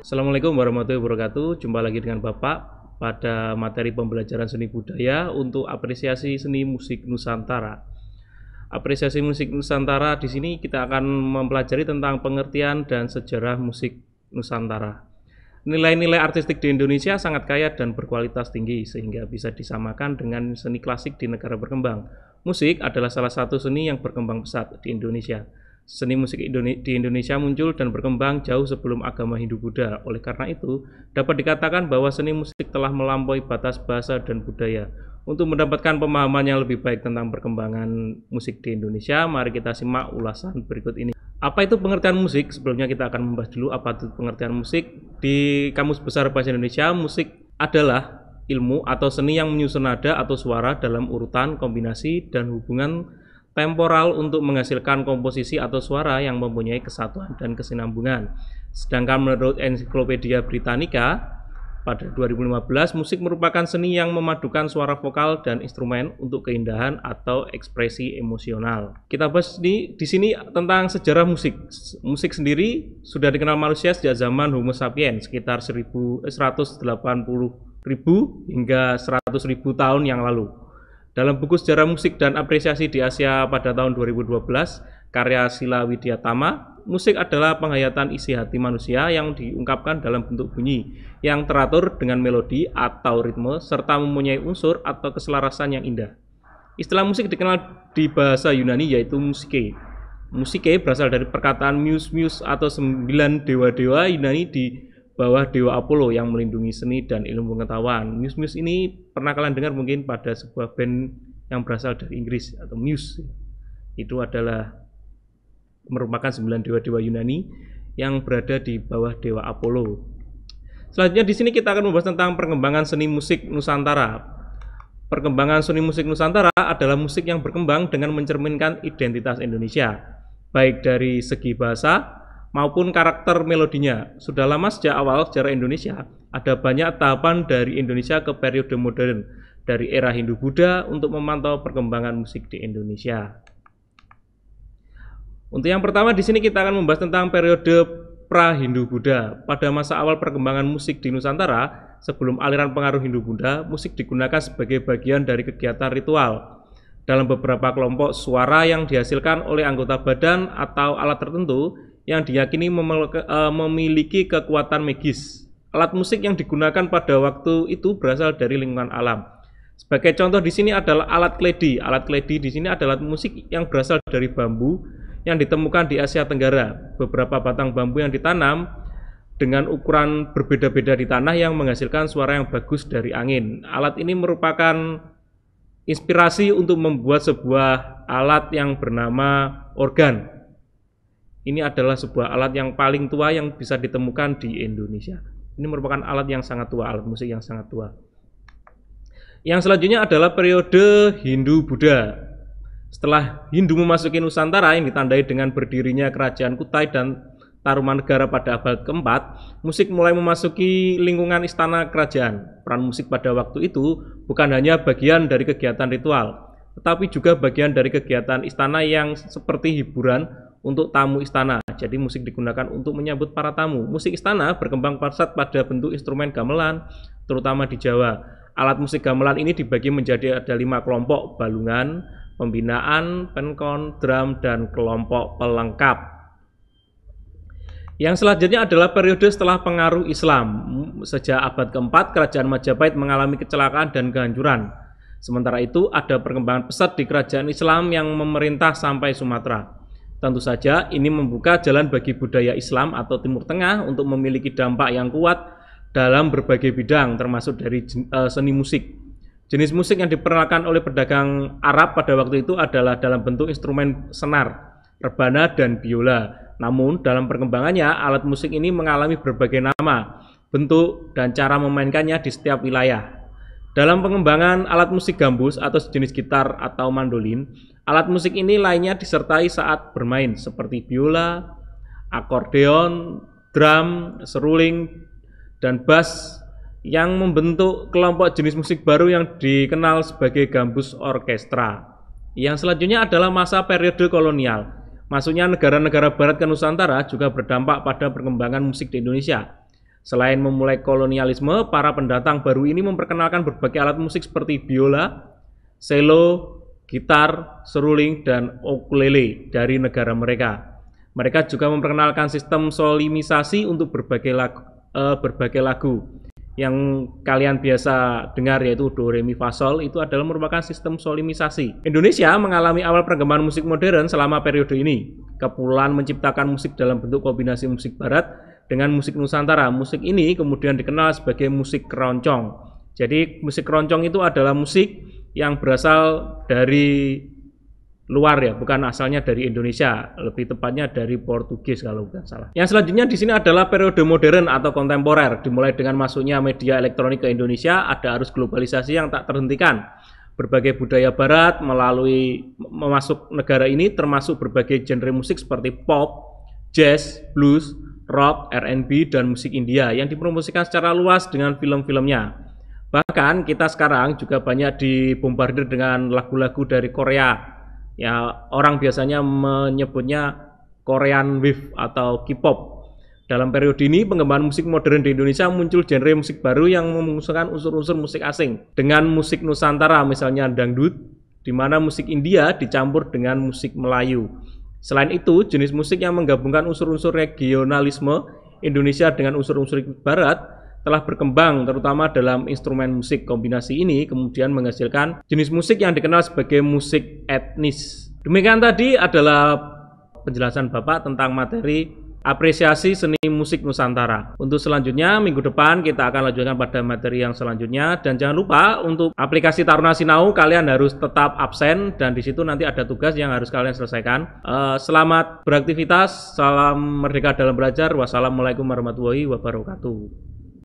Assalamualaikum warahmatullahi wabarakatuh. Jumpa lagi dengan Bapak pada materi pembelajaran seni budaya untuk apresiasi seni musik Nusantara. Apresiasi musik Nusantara di sini kita akan mempelajari tentang pengertian dan sejarah musik Nusantara. Nilai-nilai artistik di Indonesia sangat kaya dan berkualitas tinggi sehingga bisa disamakan dengan seni klasik di negara berkembang. Musik adalah salah satu seni yang berkembang pesat di Indonesia. Seni musik di Indonesia muncul dan berkembang jauh sebelum agama Hindu-Buddha. Oleh karena itu, dapat dikatakan bahwa seni musik telah melampaui batas bahasa dan budaya. Untuk mendapatkan pemahaman yang lebih baik tentang perkembangan musik di Indonesia, mari kita simak ulasan berikut ini. Apa itu pengertian musik? Sebelumnya kita akan membahas dulu apa itu pengertian musik. Di Kamus Besar Bahasa Indonesia, musik adalah ilmu atau seni yang menyusun nada atau suara dalam urutan, kombinasi, dan hubungan temporal untuk menghasilkan komposisi atau suara yang mempunyai kesatuan dan kesinambungan. Sedangkan menurut Ensiklopedia Britannica pada 2015, musik merupakan seni yang memadukan suara vokal dan instrumen untuk keindahan atau ekspresi emosional. Kita bahas di sini tentang sejarah musik. Musik sendiri sudah dikenal manusia sejak zaman Homo sapiens sekitar 180.000 hingga 100.000 tahun yang lalu. Dalam buku Sejarah Musik dan Apresiasi di Asia pada tahun 2012, karya Sila Widyatama, musik adalah penghayatan isi hati manusia yang diungkapkan dalam bentuk bunyi, yang teratur dengan melodi atau ritme, serta mempunyai unsur atau keselarasan yang indah. Istilah musik dikenal di bahasa Yunani yaitu musike. Musike berasal dari perkataan muse atau 9 dewa-dewa Yunani di bawah Dewa Apollo yang melindungi seni dan ilmu pengetahuan. Muse ini pernah kalian dengar mungkin pada sebuah band yang berasal dari Inggris atau Muse. Itu adalah merupakan 9 dewa-dewa Yunani yang berada di bawah Dewa Apollo. Selanjutnya di sini kita akan membahas tentang perkembangan seni musik Nusantara. Perkembangan seni musik Nusantara adalah musik yang berkembang dengan mencerminkan identitas Indonesia, baik dari segi bahasa maupun karakter melodinya. Sudah lama sejak awal sejarah Indonesia, ada banyak tahapan dari Indonesia ke periode modern, dari era Hindu-Buddha untuk memantau perkembangan musik di Indonesia. Untuk yang pertama di sini kita akan membahas tentang periode pra-Hindu-Buddha. Pada masa awal perkembangan musik di Nusantara, sebelum aliran pengaruh Hindu-Buddha, musik digunakan sebagai bagian dari kegiatan ritual. Dalam beberapa kelompok, suara yang dihasilkan oleh anggota badan atau alat tertentu yang diyakini memiliki kekuatan magis. Alat musik yang digunakan pada waktu itu berasal dari lingkungan alam. Sebagai contoh di sini adalah alat kledi. Alat kledi di sini adalah musik yang berasal dari bambu yang ditemukan di Asia Tenggara. Beberapa batang bambu yang ditanam dengan ukuran berbeda-beda di tanah yang menghasilkan suara yang bagus dari angin. Alat ini merupakan inspirasi untuk membuat sebuah alat yang bernama organ. Ini adalah sebuah alat yang paling tua yang bisa ditemukan di Indonesia. Ini merupakan alat yang sangat tua, alat musik yang sangat tua. Yang selanjutnya adalah periode Hindu-Buddha. Setelah Hindu memasuki Nusantara yang ditandai dengan berdirinya kerajaan Kutai dan Tarumanegara pada abad keempat, musik mulai memasuki lingkungan istana kerajaan. Peran musik pada waktu itu bukan hanya bagian dari kegiatan ritual, tetapi juga bagian dari kegiatan istana yang seperti hiburan untuk tamu istana. Jadi musik digunakan untuk menyambut para tamu. Musik istana berkembang pesat pada bentuk instrumen gamelan, terutama di Jawa. Alat musik gamelan ini dibagi menjadi ada 5 kelompok: balungan, pembinaan, penkon, drum, dan kelompok pelengkap. Yang selanjutnya adalah periode setelah pengaruh Islam. Sejak abad keempat, kerajaan Majapahit mengalami kecelakaan dan kehancuran. Sementara itu, ada perkembangan pesat di kerajaan Islam yang memerintah sampai Sumatera. Tentu saja ini membuka jalan bagi budaya Islam atau Timur Tengah untuk memiliki dampak yang kuat dalam berbagai bidang, termasuk dari seni musik. Jenis musik yang diperkenalkan oleh pedagang Arab pada waktu itu adalah dalam bentuk instrumen senar, rebana, dan biola. Namun dalam perkembangannya, alat musik ini mengalami berbagai nama, bentuk, dan cara memainkannya di setiap wilayah. Dalam pengembangan alat musik gambus atau sejenis gitar atau mandolin, alat musik ini lainnya disertai saat bermain seperti biola, akordeon, drum, seruling, dan bass yang membentuk kelompok jenis musik baru yang dikenal sebagai gambus orkestra. Yang selanjutnya adalah masa periode kolonial. Masuknya negara-negara barat ke Nusantara juga berdampak pada perkembangan musik di Indonesia. Selain memulai kolonialisme, para pendatang baru ini memperkenalkan berbagai alat musik seperti biola, cello, gitar, seruling, dan ukulele dari negara mereka. Mereka juga memperkenalkan sistem solimisasi untuk berbagai lagu. Yang kalian biasa dengar yaitu do, re, mi, fa, sol itu adalah merupakan sistem solimisasi. Indonesia mengalami awal perkembangan musik modern selama periode ini. Kepulauan menciptakan musik dalam bentuk kombinasi musik barat dengan musik Nusantara. Musik ini kemudian dikenal sebagai musik keroncong. Jadi musik keroncong itu adalah musik yang berasal dari luar ya, bukan asalnya dari Indonesia, lebih tepatnya dari Portugis kalau bukan salah. Yang selanjutnya di sini adalah periode modern atau kontemporer, dimulai dengan masuknya media elektronik ke Indonesia, ada arus globalisasi yang tak terhentikan. Berbagai budaya barat melalui masuk negara ini termasuk berbagai genre musik seperti pop, jazz, blues, rock, R&B, dan musik India yang dipromosikan secara luas dengan film-filmnya. Bahkan kita sekarang juga banyak dibombardir dengan lagu-lagu dari Korea. Ya, orang biasanya menyebutnya Korean Wave atau K-pop. Dalam periode ini, pengembangan musik modern di Indonesia muncul genre musik baru yang mengusungkan unsur-unsur musik asing. Dengan musik Nusantara, misalnya dangdut, di mana musik India dicampur dengan musik Melayu. Selain itu, jenis musik yang menggabungkan unsur-unsur regionalisme Indonesia dengan unsur-unsur Barat telah berkembang terutama dalam instrumen musik. Kombinasi ini kemudian menghasilkan jenis musik yang dikenal sebagai musik etnis. Demikian tadi adalah penjelasan Bapak tentang materi apresiasi seni musik Nusantara. Untuk selanjutnya minggu depan kita akan lanjutkan pada materi yang selanjutnya, dan jangan lupa untuk aplikasi Taruna Sinau kalian harus tetap absen dan di situ nanti ada tugas yang harus kalian selesaikan. Selamat beraktivitas, salam merdeka dalam belajar. Wassalamualaikum warahmatullahi wabarakatuh.